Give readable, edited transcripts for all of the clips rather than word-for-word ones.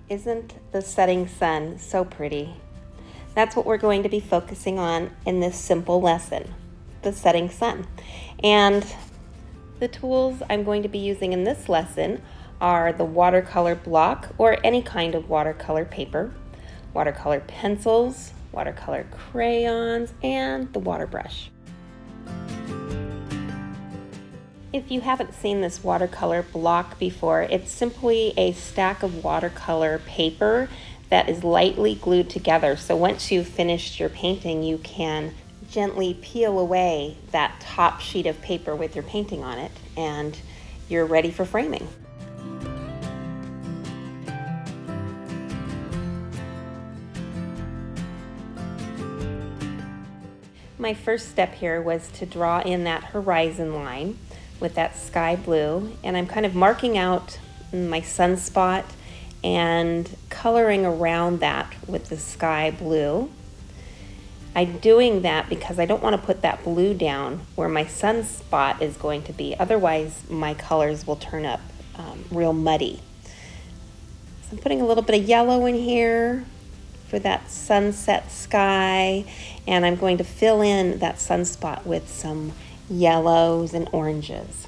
Isn't the setting sun so pretty? That's what we're going to be focusing on in this simple lesson, the setting sun. And the tools I'm going to be using in this lesson are the watercolor block or any kind of watercolor paper, watercolor pencils, watercolor crayons, and the water brush. If you haven't seen this watercolor block before, it's simply a stack of watercolor paper that is lightly glued together. So once you've finished your painting, you can gently peel away that top sheet of paper with your painting on it, and you're ready for framing. My first step here was to draw in that horizon line with that sky blue, and I'm kind of marking out my sunspot and coloring around that with the sky blue. I'm doing that because I don't want to put that blue down where my sunspot is going to be, otherwise my colors will turn up real muddy. So I'm putting a little bit of yellow in here for that sunset sky, and I'm going to fill in that sunspot with some yellows and oranges.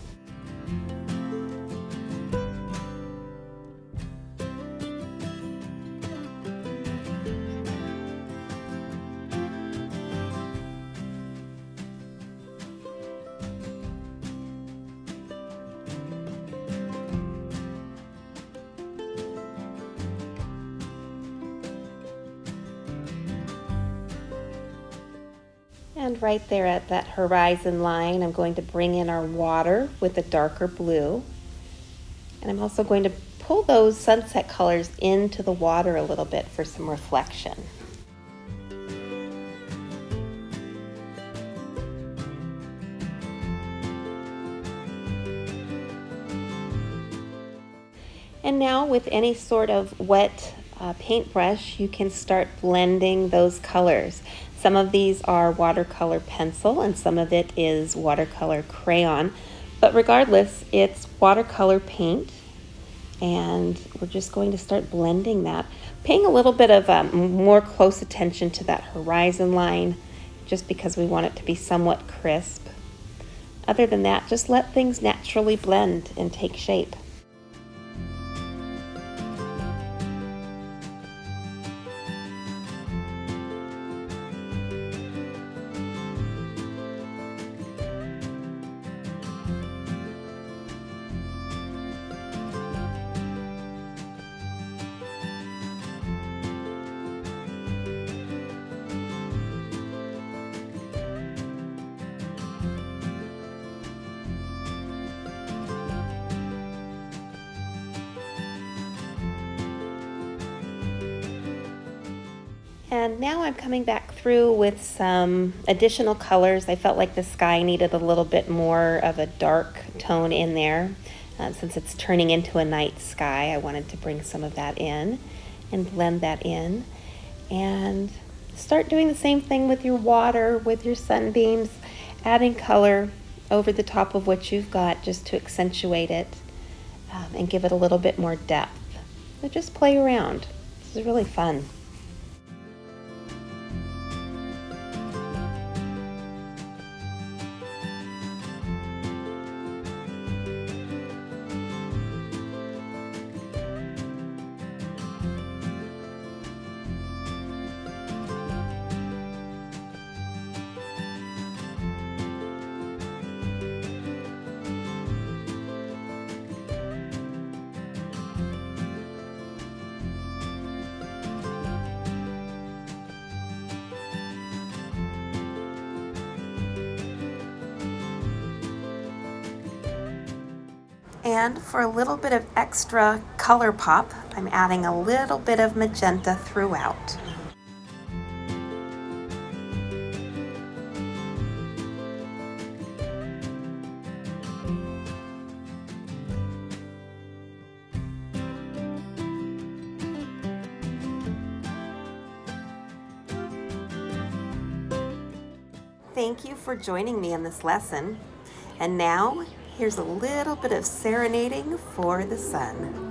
And right there at that horizon line, I'm going to bring in our water with a darker blue. And I'm also going to pull those sunset colors into the water a little bit for some reflection. And now with any sort of wet paintbrush, you can start blending those colors. Some of these are watercolor pencil and some of it is watercolor crayon, but regardless, it's watercolor paint, and we're just going to start blending that, paying a little bit of more close attention to that horizon line, just because we want it to be somewhat crisp. Other than that, just let things naturally blend and take shape. And now I'm coming back through with some additional colors. I felt like the sky needed a little bit more of a dark tone in there. Since it's turning into a night sky, I wanted to bring some of that in and blend that in. And start doing the same thing with your water, with your sunbeams, adding color over the top of what you've got just to accentuate it and give it a little bit more depth. So just play around. This is really fun. And for a little bit of extra color pop, I'm adding a little bit of magenta throughout. Thank you for joining me in this lesson. And now, here's a little bit of serenading for the sun.